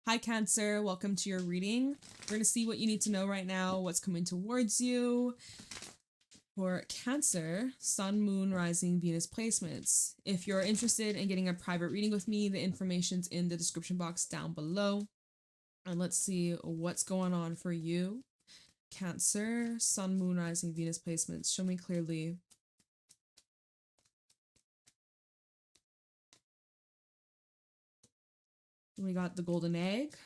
Hi Cancer, welcome to your reading. We're going to see what you need to know right now, what's coming towards you. For Cancer, Sun, Moon, Rising, Venus placements. If you're interested in getting a private reading with me, the information's in the description box down below. And let's see what's going on for you. Cancer, Sun, Moon, Rising, Venus placements. Show me clearly. We got the golden egg.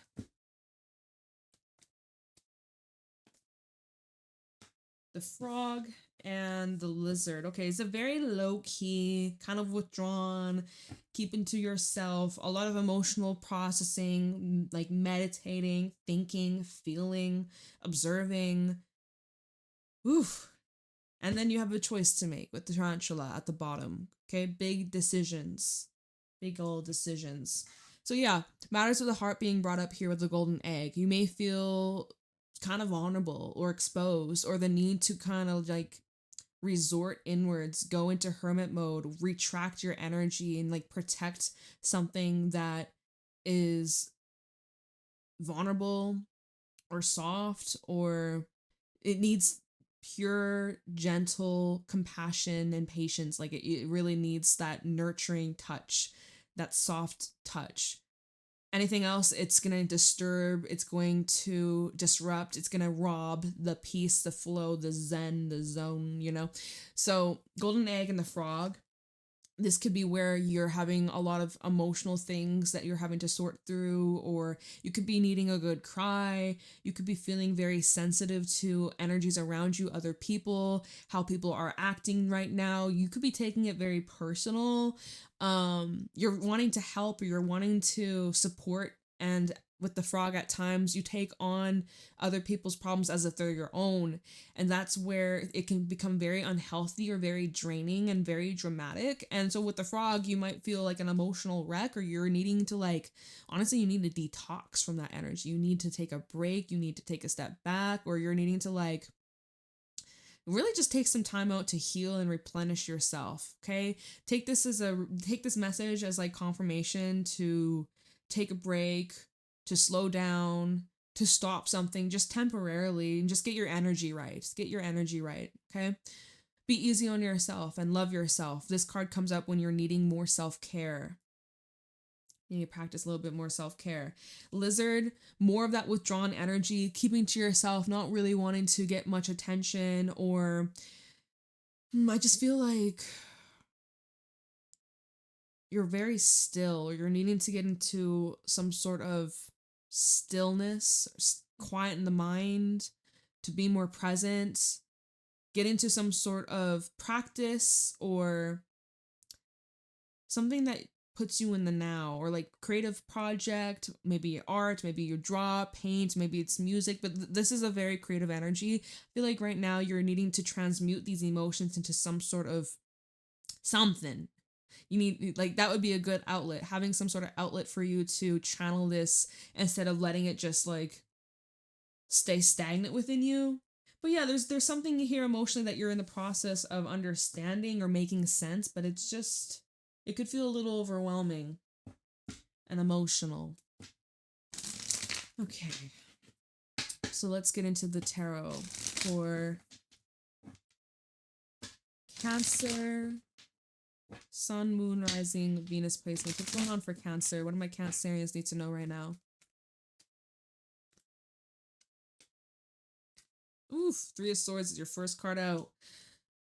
The frog and the lizard. Okay, it's a very low-key, kind of withdrawn, keeping to yourself, a lot of emotional processing, like meditating, thinking, feeling, observing. Oof. And then you have a choice to make with the tarantula at the bottom. Okay, big decisions. Big old decisions. So yeah, matters of the heart being brought up here with the golden egg. You may feel kind of vulnerable or exposed, or the need to kind of like resort inwards, go into hermit mode, retract your energy and like protect something that is vulnerable or soft, or it needs pure, gentle compassion and patience. Like it really needs that nurturing touch, that soft touch. Anything else, it's going to disturb, it's going to disrupt, it's going to rob the peace, the flow, the zen, the zone, you know? So golden egg and the frog, this could be where you're having a lot of emotional things that you're having to sort through, or you could be needing a good cry. You could be feeling very sensitive to energies around you, other people, how people are acting right now. You could be taking it very personal. You're wanting to help, or you're wanting to support, and with the frog at times you take on other people's problems as if they're your own, and that's where it can become very unhealthy or very draining and very dramatic. And so with the frog, you might feel like an emotional wreck, or you're needing to, like, honestly, you need to detox from that energy. You need to take a break, you need to take a step back, or you're needing to like really just take some time out to heal and replenish yourself. Okay, take this message as like confirmation to take a break, to slow down, to stop something just temporarily, and just get your energy right. Just get your energy right. Okay, be easy on yourself and love yourself. This card comes up when you're needing more self-care. You need to practice a little bit more self-care. Lizard, more of that withdrawn energy, keeping to yourself, not really wanting to get much attention, or I just feel like you're very still, or you're needing to get into some sort of stillness, quiet in the mind, to be more present, get into some sort of practice or something that puts you in the now, or like creative project, maybe art, maybe you draw, paint, maybe it's music, but this is a very creative energy. I feel like right now you're needing to transmute these emotions into some sort of something. You need, like, that would be a good outlet, having some sort of outlet for you to channel this instead of letting it just like stay stagnant within you. But yeah, there's something here emotionally that you're in the process of understanding or making sense, but it's just, it could feel a little overwhelming and emotional. Okay, so let's get into the tarot for Cancer, Sun, Moon, Rising, Venus placements. What's going on for Cancer? What do my Cancerians need to know right now? Oof, Three of Swords is your first card out.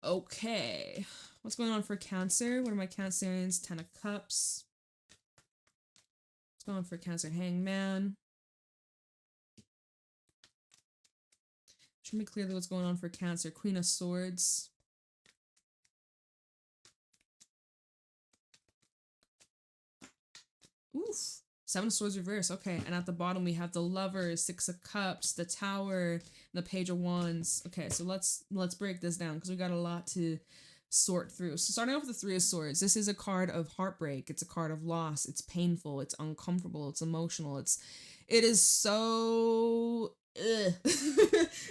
Okay, what's going on for Cancer? What are my Cancerians? Ten of Cups. What's going on for Cancer? Hangman. Show me clearly what's going on for Cancer. Queen of Swords. Oof. Seven of Swords reverse. Okay, and at the bottom we have the Lovers, Six of Cups, the Tower, and the Page of Wands. Okay, so let's break this down because we got a lot to sort through. So starting off with the Three of Swords, this is a card of heartbreak. It's a card of loss. It's painful. It's uncomfortable. It's emotional. It is so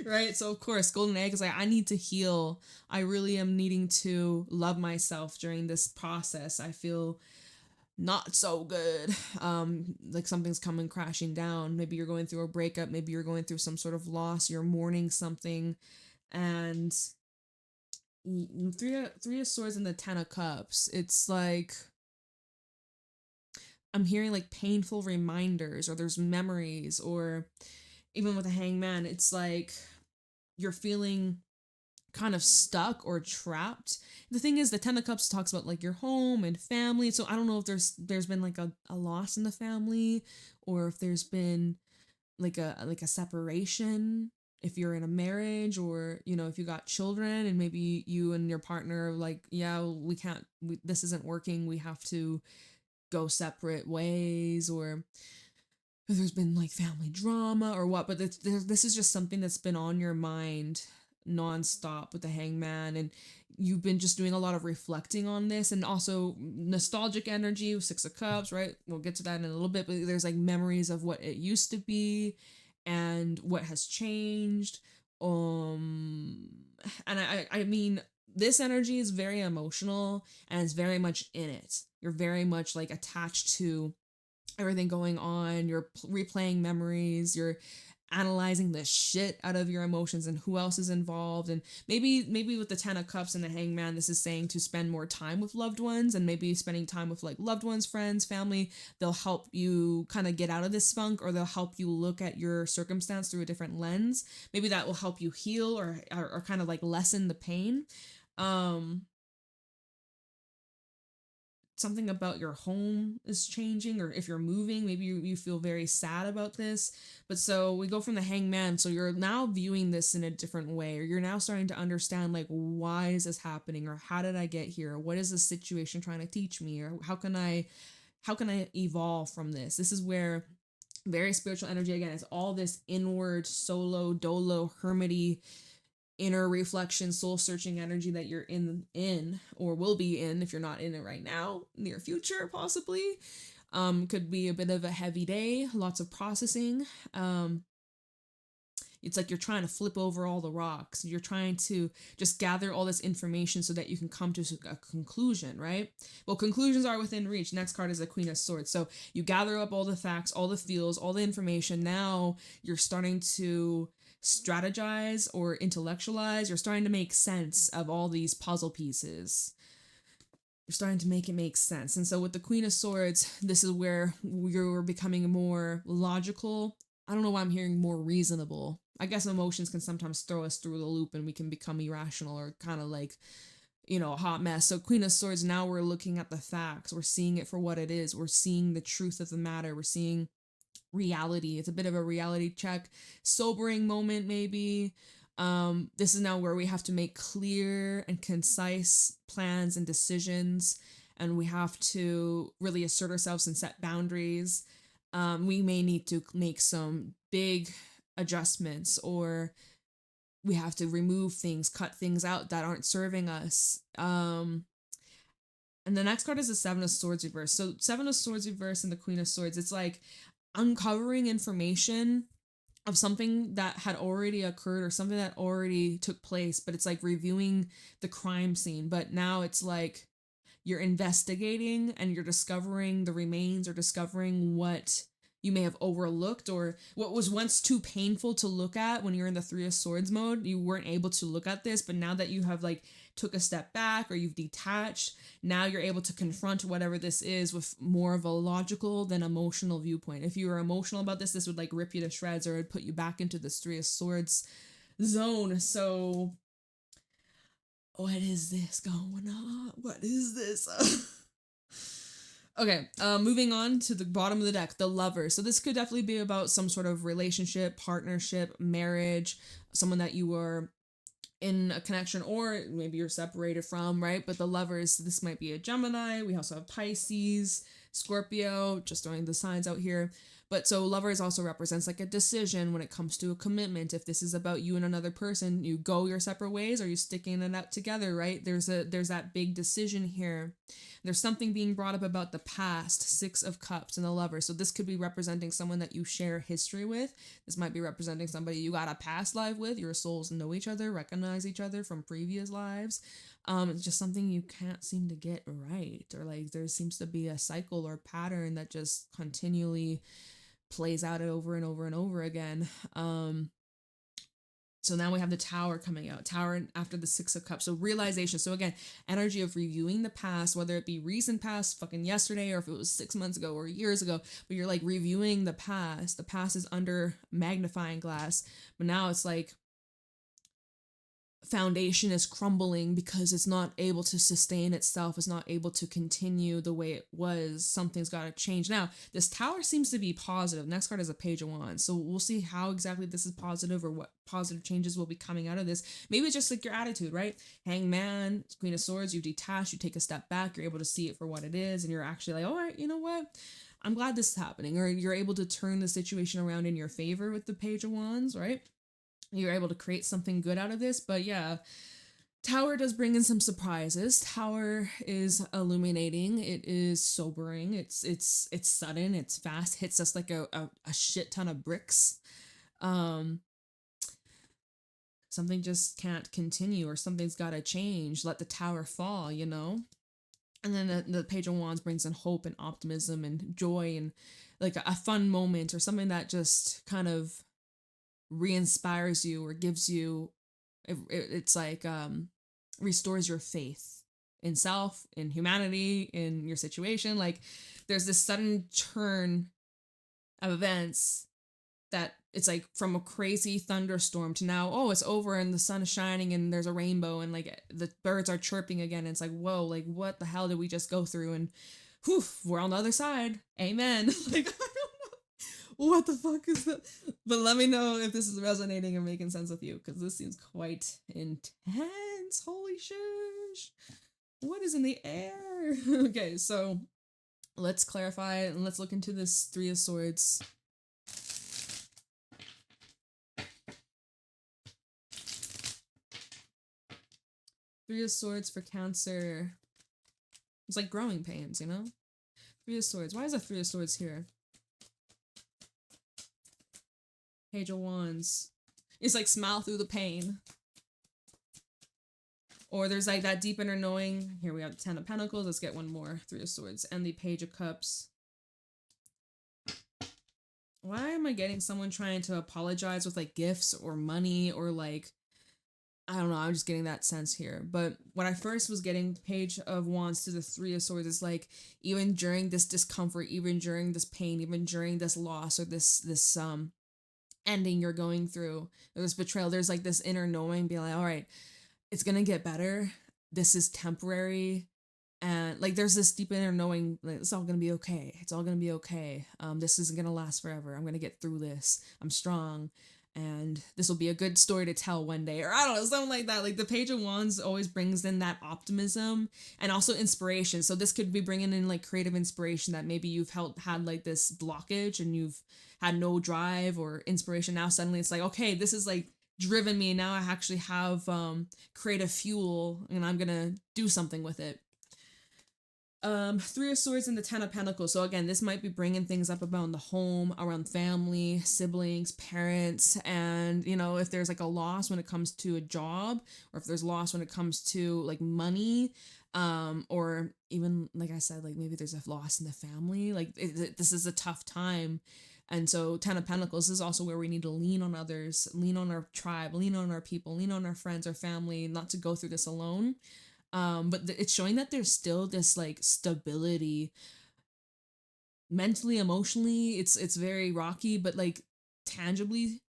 right? So of course, golden egg is like, I need to heal. I really am needing to love myself during this process. I feel not so good. Like something's coming crashing down. Maybe you're going through a breakup, maybe you're going through some sort of loss, you're mourning something. And three of swords and the 10 of cups, it's like I'm hearing like painful reminders, or there's memories, or even with the hangman, it's like you're feeling kind of stuck or trapped. The thing is, the 10 of cups talks about like your home and family. So I don't know if there's been like a loss in the family, or if there's been like a separation, if you're in a marriage, or if you got children and maybe you and your partner are like, yeah, this isn't working, we have to go separate ways, or if there's been like family drama or what. But this is just something that's been on your mind nonstop with the hangman, and you've been just doing a lot of reflecting on this, and also nostalgic energy with 6 of cups, right? We'll get to that in a little bit, but there's like memories of what it used to be and what has changed. And I mean, this energy is very emotional and it's very much in it. You're very much like attached to everything going on. You're replaying memories. You're analyzing the shit out of your emotions and who else is involved. And maybe with the 10 of cups and the hangman, this is saying to spend more time with loved ones, and maybe spending time with like loved ones, friends, family. They'll help you kind of get out of this funk, or they'll help you look at your circumstance through a different lens. Maybe that will help you heal, or kind of like lessen the pain. Something about your home is changing, or if you're moving, maybe you feel very sad about this. But so we go from the hangman, so you're now viewing this in a different way, or you're now starting to understand like, why is this happening, or how did I get here, what is this situation trying to teach me, or how can I evolve from this. This is where very spiritual energy again is all this inward solo dolo hermity inner reflection, soul searching energy that you're in or will be in if you're not in it right now, near future possibly. Could be a bit of a heavy day, lots of processing. It's like you're trying to flip over all the rocks. You're trying to just gather all this information so that you can come to a conclusion, right? Well, conclusions are within reach. Next card is the Queen of Swords. So you gather up all the facts, all the feels, all the information. Now you're starting to strategize or intellectualize. You're starting to make sense of all these puzzle pieces. You're starting to make it make sense. And so with the Queen of Swords, this is where you're becoming more logical. I don't know why I'm hearing more reasonable. I guess emotions can sometimes throw us through the loop and we can become irrational, or kind of like, a hot mess. So Queen of Swords, now we're looking at the facts. We're seeing it for what it is. We're seeing the truth of the matter. We're seeing reality. It's a bit of a reality check. Sobering moment, maybe. This is now where we have to make clear and concise plans and decisions, and we have to really assert ourselves and set boundaries. We may need to make some big adjustments, or we have to remove things, cut things out that aren't serving us. And the next card is the Seven of Swords reverse. So Seven of Swords reverse and the Queen of Swords, it's like uncovering information of something that had already occurred or something that already took place, but it's like reviewing the crime scene. But now it's like you're investigating and you're discovering the remains, or discovering what you may have overlooked, or what was once too painful to look at when you're in the Three of Swords mode. You weren't able to look at this, but now that you have like took a step back, or you've detached, now you're able to confront whatever this is with more of a logical than emotional viewpoint. If you were emotional about this would like rip you to shreds, or it would put you back into this Three of Swords zone. So what is this going on? What is this? Okay, moving on to the bottom of the deck, the Lover. So this could definitely be about some sort of relationship, partnership, marriage, someone that you were in a connection, or maybe you're separated from, right? But the Lovers, this might be a Gemini. We also have Pisces, Scorpio, just throwing the signs out here. But so Lovers also represents like a decision when it comes to a commitment. If this is about you and another person, you go your separate ways, or you sticking it out together, right? There's that big decision here. There's something being brought up about the past, Six of Cups and the Lover. So this could be representing someone that you share history with. This might be representing somebody you got a past life with. Your souls know each other, recognize each other from previous lives. It's just something you can't seem to get right, or like there seems to be a cycle or pattern that just continually plays out over and over and over again. So now we have the Tower coming out. Tower after the Six of Cups. So realization. So again, energy of reviewing the past, whether it be recent past, fucking yesterday, or if it was 6 months ago or years ago, but you're like reviewing the past. The past is under magnifying glass. But now it's like foundation is crumbling because it's not able to sustain itself, it's not able to continue the way it was. Something's got to change. Now this Tower seems to be positive. Next card is a Page of Wands, so we'll see how exactly this is positive, or what positive changes will be coming out of this. Maybe it's just like your attitude, right? Hangman, Queen of Swords, you detach, you take a step back, you're able to see it for what it is, and you're actually like, all right, you know what, I'm glad this is happening. Or you're able to turn the situation around in your favor with the Page of Wands, right? You're able to create something good out of this. But yeah, Tower does bring in some surprises. Tower is illuminating. It is sobering. It's sudden. It's fast. Hits us like a shit ton of bricks. Something just can't continue, or something's got to change. Let the Tower fall, you know? And then the Page of Wands brings in hope and optimism and joy, and like a fun moment, or something that just kind of re-inspires you, or gives you, it's like restores your faith in self, in humanity, in your situation. Like there's this sudden turn of events that it's like from a crazy thunderstorm to now, oh, it's over and the sun is shining and there's a rainbow and like the birds are chirping again, and it's like, whoa, like what the hell did we just go through? And whew, we're on the other side. Amen. Like what the fuck is that? But let me know if this is resonating and making sense with you, because this seems quite intense. Holy shush. What is in the air? Okay, so let's clarify and let's look into this Three of Swords. Three of Swords for Cancer. It's like growing pains, you know? Three of Swords. Why is a Three of Swords here? Page of Wands. It's like smile through the pain. Or there's like that deep inner knowing. Here we have the Ten of Pentacles. Let's get one more. Three of Swords. And the Page of Cups. Why am I getting someone trying to apologize with like gifts or money, or like, I don't know, I'm just getting that sense here. But when I first was getting Page of Wands to the Three of Swords, it's like even during this discomfort, even during this pain, even during this loss, or this ending you're going through, or this betrayal, there's like this inner knowing, being like, all right, it's gonna get better, this is temporary, and like there's this deep inner knowing, like it's all gonna be okay, it's all gonna be okay, this isn't gonna last forever, I'm gonna get through this, I'm strong, and this will be a good story to tell one day, or I don't know, something like that. Like the Page of Wands always brings in that optimism and also inspiration. So this could be bringing in like creative inspiration that maybe you've had like this blockage and you've had no drive or inspiration. Now suddenly it's like, okay, this is like driven me. Now I actually have creative fuel and I'm gonna do something with it. Three of Swords and the Ten of Pentacles. So again, this might be bringing things up about the home, around family, siblings, parents, and you know, if there's like a loss when it comes to a job, or if there's loss when it comes to like money, or even like I said, like maybe there's a loss in the family. Like this is a tough time. And so Ten of Pentacles is also where we need to lean on others, lean on our tribe, lean on our people, lean on our friends, our family, not to go through this alone. But it's showing that there's still this like stability mentally, emotionally. It's very rocky, but like tangibly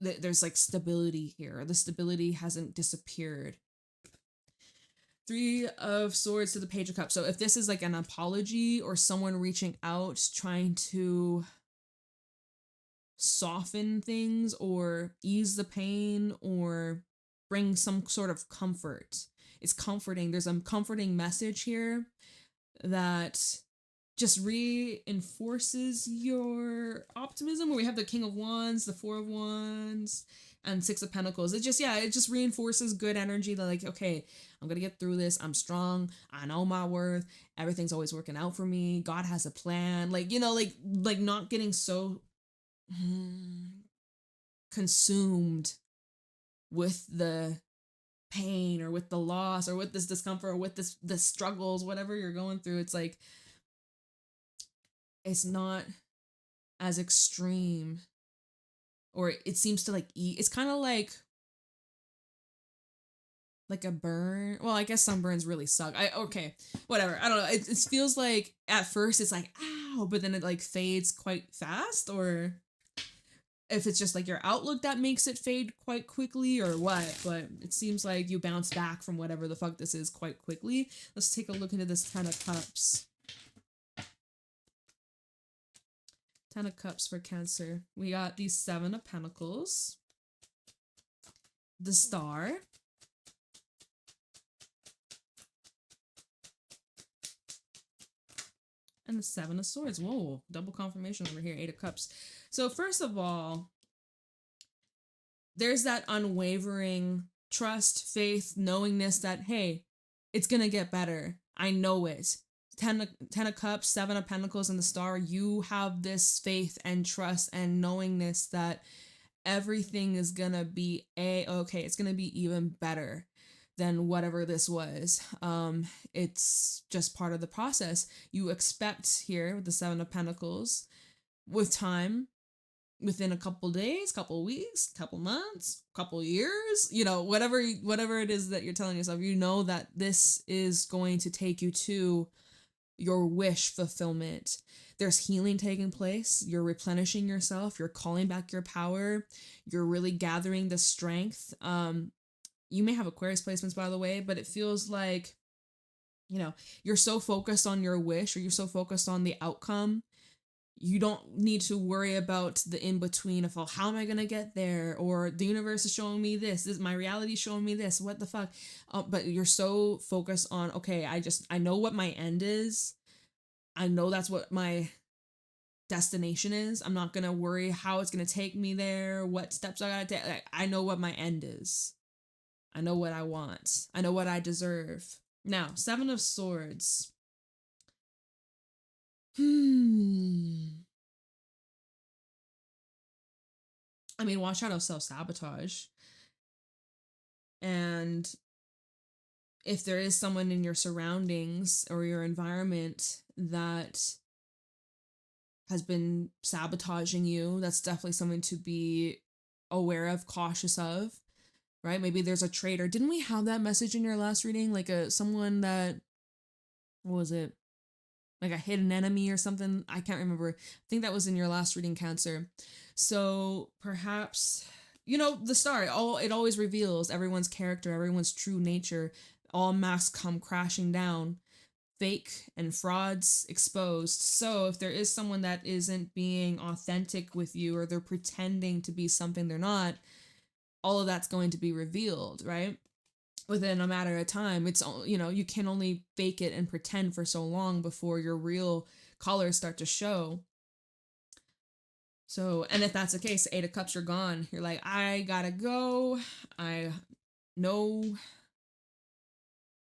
there's like stability here. The stability hasn't disappeared. Three of Swords to the Page of Cups. So if this is like an apology or someone reaching out trying to soften things or ease the pain or bring some sort of comfort, it's comforting. There's a comforting message here that just reinforces your optimism. Where we have the King of Wands, the Four of Wands, and Six of Pentacles. It just reinforces good energy. That like, okay, I'm gonna get through this. I'm strong. I know my worth. Everything's always working out for me. God has a plan. Like, you know, like not getting so consumed with the pain or with the loss or with this discomfort or with this struggles, whatever you're going through, it's like it's not as extreme, or it seems to like it's kind of like a burn. Well, I guess some burns really suck. Okay, whatever. I don't know. It feels like at first it's like ow, but then it like fades quite fast, or if it's just like your outlook that makes it fade quite quickly or what, but it seems like you bounce back from whatever the fuck this is quite quickly. Let's take a look into this 10 of Cups. 10 of Cups for Cancer. We got the 7 of Pentacles, the Star, and the 7 of Swords. Whoa, double confirmation over here, 8 of Cups. So first of all, there's that unwavering trust, faith, knowingness that, hey, it's going to get better. I know it. 10 of Cups, 7 of Pentacles, and the Star. You have this faith and trust and knowingness that everything is going to be okay. It's going to be even better than whatever this was. It's just part of the process. You expect here with the 7 of Pentacles, with time, within a couple days, couple weeks, couple months, couple years, you know, whatever it is that you're telling yourself, you know that this is going to take you to your wish fulfillment. There's healing taking place. You're replenishing yourself. You're calling back your power. You're really gathering the strength. You may have Aquarius placements, by the way, but it feels like, you know, you're so focused on your wish, or you're so focused on the outcome. You don't need to worry about the in-between of, oh, how am I going to get there? Or the universe is showing me this. My reality showing me this. What the fuck? But you're so focused on, okay, I know what my end is. I know that's what my destination is. I'm not going to worry how it's going to take me there, what steps I got to take. I know what my end is. I know what I want. I know what I deserve. Now, 7 of Swords. I mean, watch out of self-sabotage. And if there is someone in your surroundings or your environment that has been sabotaging you, that's definitely something to be aware of, cautious of, right? Maybe there's a traitor. Didn't we have that message in your last reading? Like someone that, what was it? Like a hidden enemy or something. I can't remember. I think that was in your last reading, Cancer. So perhaps, you know, the Star, it always reveals everyone's character, everyone's true nature. All masks come crashing down. Fake and frauds exposed. So if there is someone that isn't being authentic with you, or they're pretending to be something they're not, all of that's going to be revealed, right? Within a matter of time. It's, you know, you can only fake it and pretend for so long before your real colors start to show. So, and if that's the case, 8 of Cups, you're gone. You're like, I gotta go. I know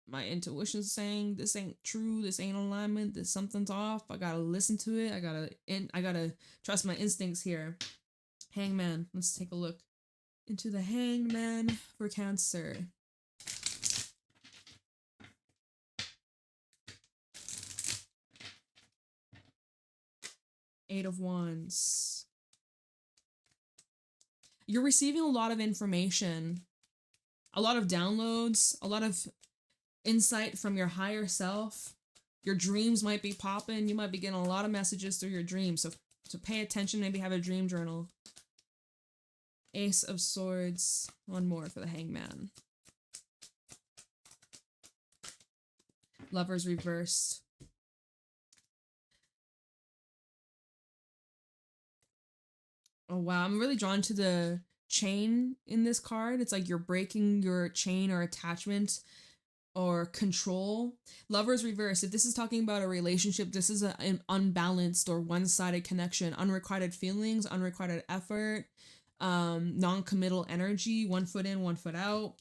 my intuition's saying this ain't true. This ain't alignment. This something's off. I gotta listen to it. I gotta trust my instincts here. Hangman. Let's take a look into the Hangman for Cancer. 8 of Wands. You're receiving a lot of information, a lot of downloads, a lot of insight from your higher self. Your dreams might be popping. You might be getting a lot of messages through your dreams. So pay attention, maybe have a dream journal. Ace of Swords. One more for the Hangman. Lovers reversed. Oh, wow. I'm really drawn to the chain in this card. It's like you're breaking your chain or attachment or control. Lovers reverse. If this is talking about a relationship, this is an unbalanced or one-sided connection. Unrequited feelings, unrequited effort, non-committal energy, 1 foot in, 1 foot out.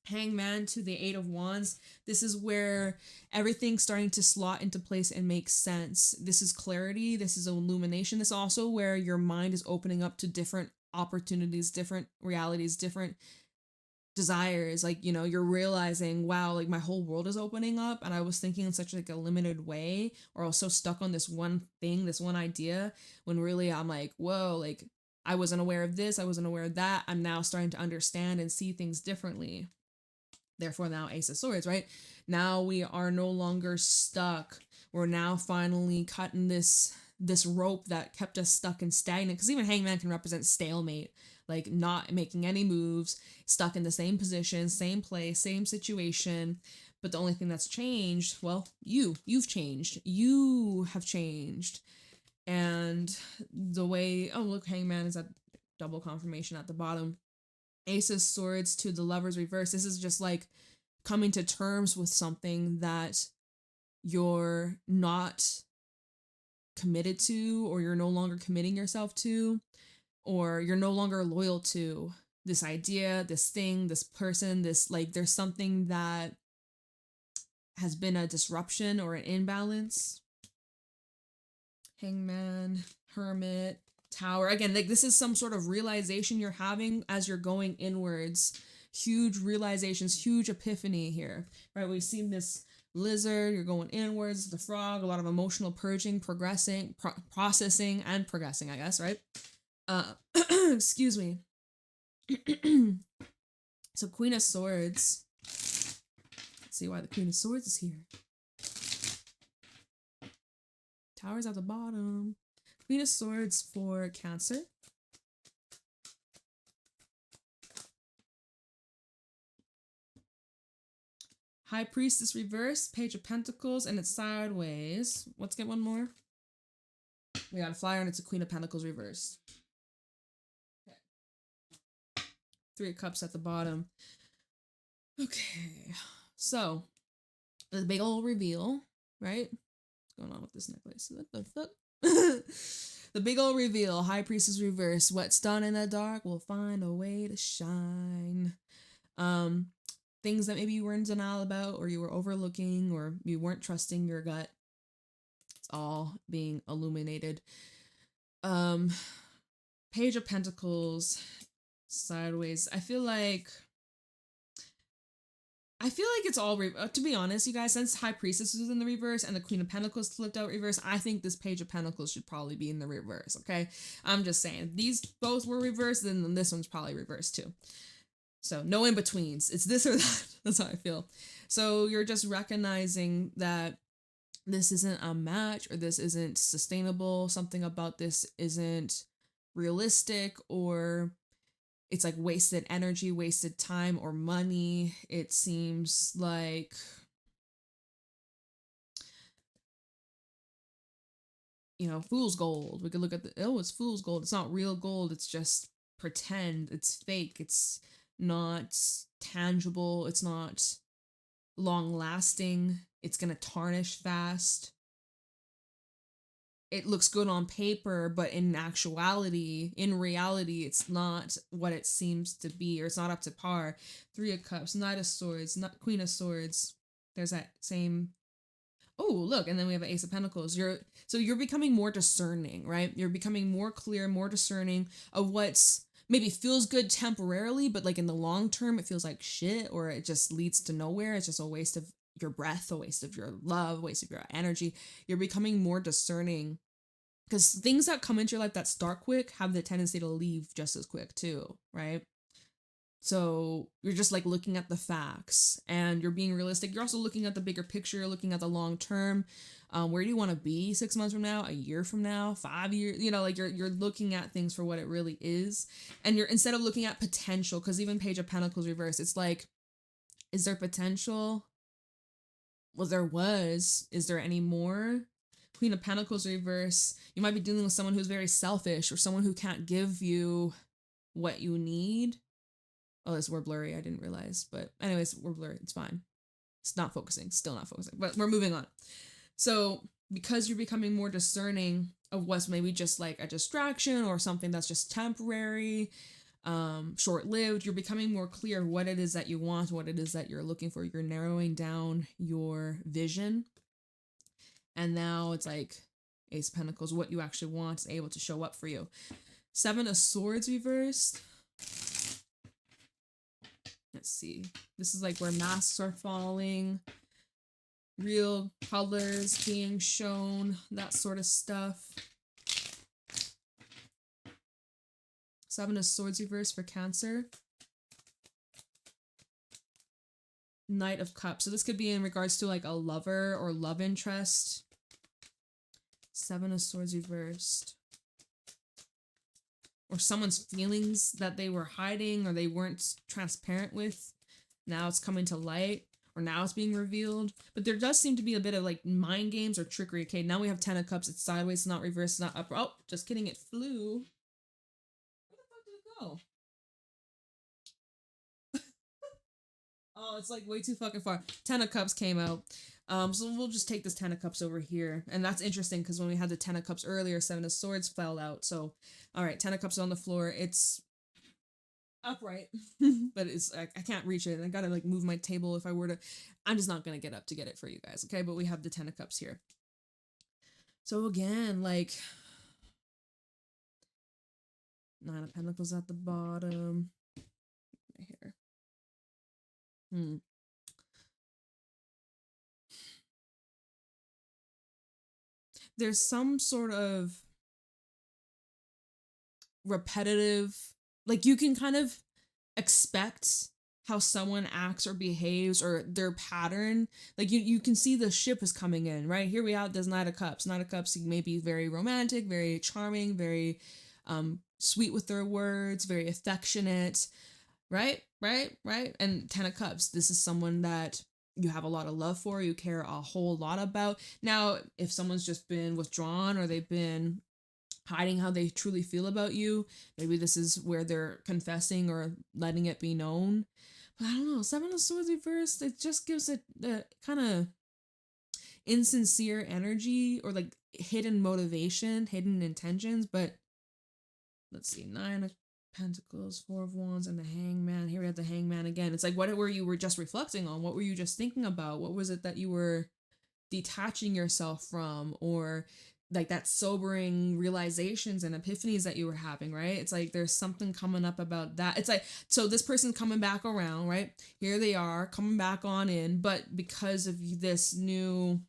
Hangman to the 8 of Wands. This is where everything's starting to slot into place and make sense. This is clarity. This is illumination. This is also where your mind is opening up to different opportunities, different realities, different desires, like, you know, you're realizing, wow, like my whole world is opening up, and I was thinking in such like a limited way, or I was so stuck on this one thing, this one idea, when really I'm like, whoa, like I wasn't aware of this, I wasn't aware of that, I'm now starting to understand and see things differently. Therefore, now Ace of Swords, right? Now we are no longer stuck. We're now finally cutting this rope that kept us stuck and stagnant, because even Hangman can represent stalemate, like not making any moves, stuck in the same position, same place, same situation. But the only thing that's changed, well, you've changed. You have changed. And the way, oh, look, Hangman is at double confirmation at the bottom. Ace of Swords to the Lover's reverse. This is just like coming to terms with something that you're not committed to, or you're no longer committing yourself to, or you're no longer loyal to this idea, this thing, this person, this, like, there's something that has been a disruption or an imbalance. Hangman, Hermit, Tower. Again, like this is some sort of realization you're having as you're going inwards. Huge realizations, huge epiphany here, right? We've seen this lizard, you're going inwards, the frog, a lot of emotional purging, progressing, processing, and progressing, I guess, right? Excuse me. So Queen of Swords. Let's see why the Queen of Swords is here. Tower's at the bottom. Queen of Swords for Cancer. High Priestess reverse, Page of Pentacles, and it's sideways. Let's get one more. We got a flyer and it's a Queen of Pentacles reversed. Okay. Three of Cups at the bottom. Okay. So, the big old reveal, right? What's going on with this necklace? What the fuck? The big old reveal. High Priestess reverse. What's done in the dark will find a way to shine. Things that maybe you were in denial about, or you were overlooking, or you weren't trusting your gut. It's all being illuminated. Page of Pentacles sideways. I feel like it's all, to be honest, you guys, since High Priestess was in the reverse and the Queen of Pentacles flipped out reverse, I think this Page of Pentacles should probably be in the reverse, okay? I'm just saying. These both were reversed, then this one's probably reversed too. So no in-betweens. It's this or that. That's how I feel. So you're just recognizing that this isn't a match, or this isn't sustainable. Something about this isn't realistic, or it's like wasted energy, wasted time, or money. It seems like, you know, fool's gold. We could look at it's fool's gold. It's not real gold. It's just pretend. It's fake. It's not tangible. It's not long lasting. It's gonna tarnish fast. It looks good on paper, but in actuality, in reality, it's not what it seems to be, or it's not up to par. Three of Cups, Knight of Swords, Queen of Swords. There's that same. Oh, look, and then we have an Ace of Pentacles. You're becoming more discerning, right? You're becoming more clear, more discerning of what's maybe feels good temporarily, but like in the long term, it feels like shit, or it just leads to nowhere. It's just a waste of your breath, a waste of your love, a waste of your energy. You're becoming more discerning, because things that come into your life that start quick have the tendency to leave just as quick too, right? So you're just like looking at the facts and you're being realistic. You're also looking at the bigger picture. You're looking at the long term. Where do you want to be 6 months from now, a year from now, 5 years? You know, like you're looking at things for what it really is. And you're, instead of looking at potential, because even Page of Pentacles reverse, it's like, is there potential? Well, there was. Is there any more? Queen of Pentacles reverse. You might be dealing with someone who's very selfish, or someone who can't give you what you need. Oh, we're blurry. I didn't realize. But anyways, we're blurry. It's fine. It's not focusing. Still not focusing. But we're moving on. So because you're becoming more discerning of what's maybe just like a distraction, or something that's just temporary, short-lived, you're becoming more clear what it is that you want, what it is that you're looking for. You're narrowing down your vision. And now it's like Ace of Pentacles, what you actually want is able to show up for you. Seven of Swords reversed. Let's see. This is like where masks are falling, real colors being shown, that sort of stuff. Seven of Swords reverse for Cancer. Knight of Cups. So this could be in regards to like a lover or love interest. Seven of Swords reversed. Or someone's feelings that they were hiding or they weren't transparent with. Now it's coming to light. Or now it's being revealed. But there does seem to be a bit of like mind games or trickery. Okay, now we have Ten of Cups. It's sideways, it's not reversed, it's not up. Oh, just kidding, it flew. Where the fuck did it go? Oh, it's like way too fucking far. Ten of Cups came out. So we'll just take this Ten of Cups over here. And that's interesting because when we had the Ten of Cups earlier, Seven of Swords fell out. So, all right, Ten of Cups on the floor. It's upright, but it's I can't reach it. I gotta like move my table if I were to. I'm just not gonna get up to get it for you guys, okay? But we have the Ten of Cups here. So again, like Nine of Pentacles at the bottom. Right here. There's some sort of repetitive, like you can kind of expect how someone acts or behaves or their pattern. Like you can see the ship is coming in, right? Here we have this Knight of Cups. Knight of Cups may be very romantic, very charming, very sweet with their words, very affectionate, right? And Ten of Cups, this is someone that you have a lot of love for, you care a whole lot about. Now, if someone's just been withdrawn or they've been hiding how they truly feel about you, maybe this is where they're confessing or letting it be known. But I don't know, Seven of Swords reversed, it just gives it the kind of insincere energy or like hidden motivation, hidden intentions. But let's see, Nine of Pentacles, Four of Wands, and the Hangman. Here we have the Hangman again. It's like, what were you just reflecting on? What were you just thinking about? What was it that you were detaching yourself from? Or like that sobering realizations and epiphanies that you were having, right? It's like there's something coming up about that. It's like, so this person's coming back around, right? Here they are coming back on in, but because of this new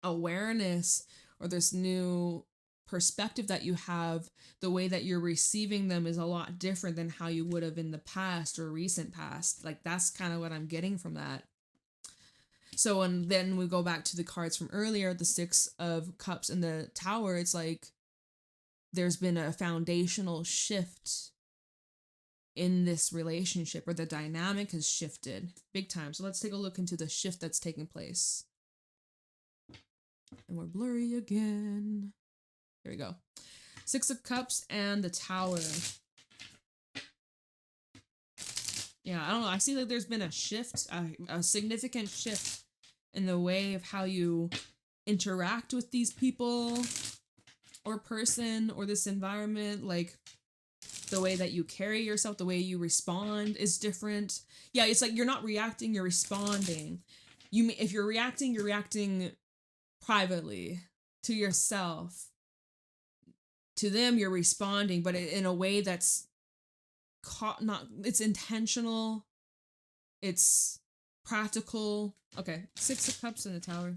awareness or this new perspective that you have, the way that you're receiving them is a lot different than how you would have in the past or recent past. Like that's kind of what I'm getting from that. So, and then we go back to the cards from earlier, the Six of Cups and the Tower. It's like there's been a foundational shift in this relationship, or the dynamic has shifted big time. So let's take a look into the shift that's taking place. And we're blurry again. There we go. Six of Cups and the Tower. Yeah, I don't know. I see that there's been a shift, a significant shift in the way of how you interact with these people or person or this environment. Like the way that you carry yourself, the way you respond is different. Yeah, it's like you're not reacting, you're responding. If you're reacting privately to yourself. To them, you're responding, but in a way that's it's intentional, it's practical. Okay, Six of Cups and the Tower.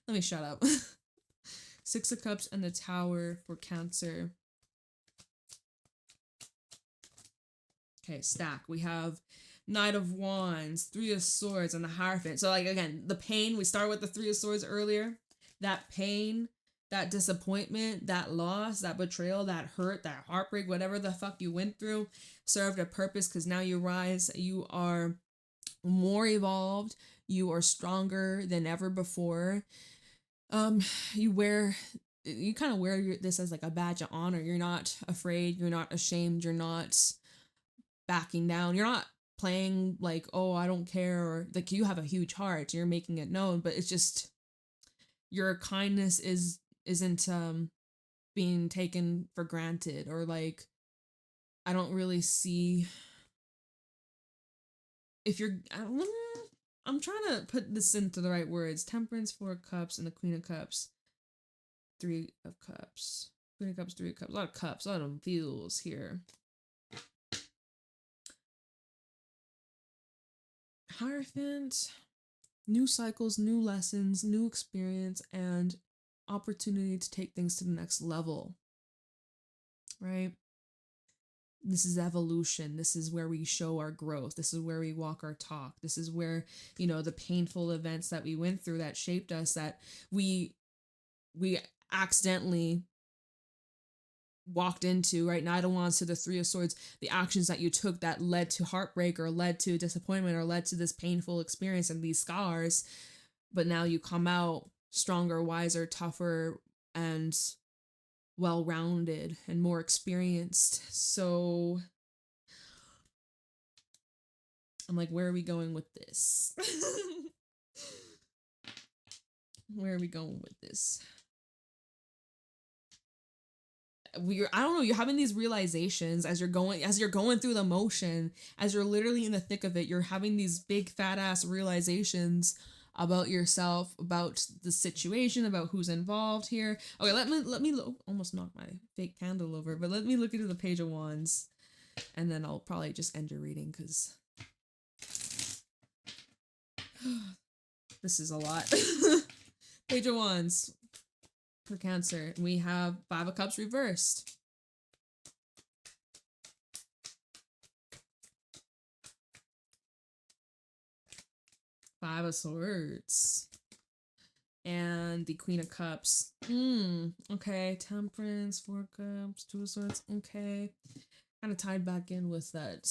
Let me shut up. Six of Cups and the Tower for Cancer. Okay, stack. We have Knight of Wands, Three of Swords, and the Hierophant. So like again, the pain, we started with the Three of Swords earlier. That pain, that disappointment, that loss, that betrayal, that hurt, that heartbreak, whatever the fuck you went through, served a purpose because now you rise, you are more evolved, you are stronger than ever before. You kind of wear this as like a badge of honor. You're not afraid, you're not ashamed, you're not backing down, you're not playing like, oh, I don't care, or like you have a huge heart, you're making it known, but it's just your kindness isn't being taken for granted, or like I don't really see if you're I'm trying to put this into the right words. Temperance, Four of Cups, and the Queen of Cups. Three of Cups. Queen of Cups, Three of Cups. A lot of cups, a lot of feels here. Hierophant, new cycles, new lessons, new experience, and opportunity to take things to the next level, right? This is evolution. This is where we show our growth. This is where we walk our talk. This is where, you know, the painful events that we went through that shaped us, that we accidentally walked into, right? Now, I don't want to the Three of Swords, the actions that you took that led to heartbreak or led to disappointment or led to this painful experience and these scars. But now you come out stronger, wiser, tougher, and well-rounded and more experienced. So I'm like, where are we going with this? Where are we going with this? I don't know, you're having these realizations as you're going through the motion, as you're literally in the thick of it. You're having these big fat ass realizations about yourself, about the situation, about who's involved here. Okay, let me almost knock my fake candle over, but let me look into the Page of Wands, and then I'll probably just end your reading because this is a lot. Page of Wands for Cancer. We have Five of Cups reversed. Five of Swords. And the Queen of Cups. Okay. Temperance, Four Cups, Two of Swords. Okay. Kind of tied back in with that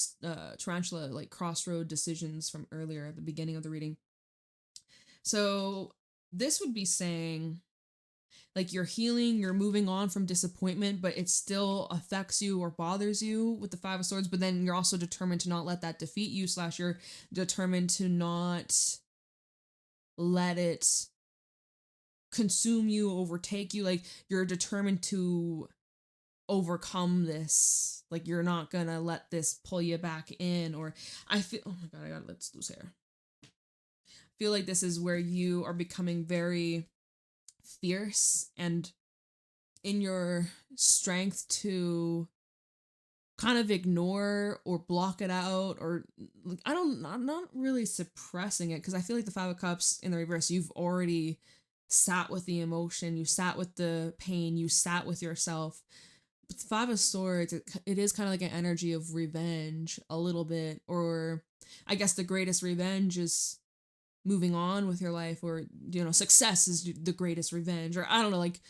tarantula, like crossroad decisions from earlier at the beginning of the reading. So this would be saying, like, you're healing, you're moving on from disappointment, but it still affects you or bothers you with the Five of Swords, but then you're also determined to not let that defeat you, / you're determined to not let it consume you, overtake you. Like, you're determined to overcome this. Like, you're not gonna let this pull you back in. Or I feel, oh my god, I gotta let loose hair. I feel like this is where you are becoming very fierce and in your strength to kind of ignore or block it out, or like, I'm not really suppressing it, because I feel like the Five of Cups in the reverse, you've already sat with the emotion, you sat with the pain, you sat with yourself. But the Five of Swords, it is kind of like an energy of revenge a little bit, or I guess the greatest revenge is moving on with your life, or, you know, success is the greatest revenge, or I don't know, like,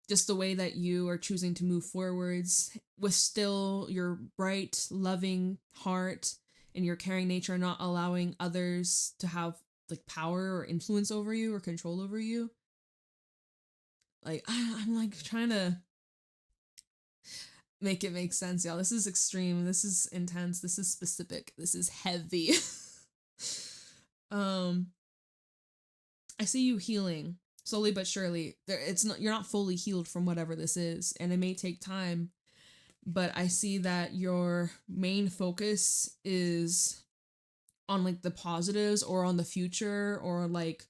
just the way that you are choosing to move forwards with still your bright, loving heart and your caring nature, not allowing others to have like power or influence over you or control over you. Like, I'm like trying to make it make sense, y'all. This is extreme. This is intense. This is specific. This is heavy. I see you healing slowly but surely. You're not fully healed from whatever this is, and it may take time, but I see that your main focus is on like the positives, or on the future, or like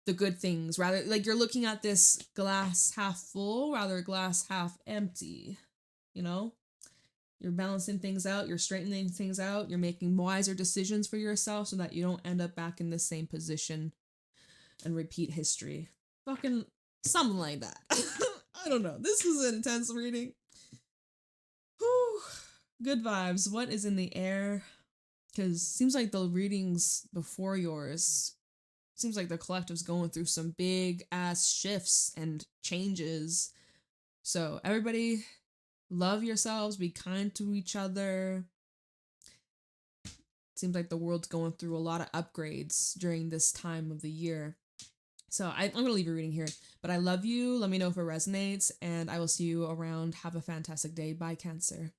the good things, rather like you're looking at this glass half full rather glass half empty, you know? You're balancing things out, you're straightening things out, you're making wiser decisions for yourself so that you don't end up back in the same position and repeat history. Fucking something like that. I don't know. This was an intense reading. Whew. Good vibes. What is in the air? Because seems like the readings before yours, seems like the collective's going through some big ass shifts and changes. So everybody, love yourselves, be kind to each other. Seems like the world's going through a lot of upgrades during this time of the year. So I'm going to leave your reading here, but I love you. Let me know if it resonates, and I will see you around. Have a fantastic day. Bye, Cancer.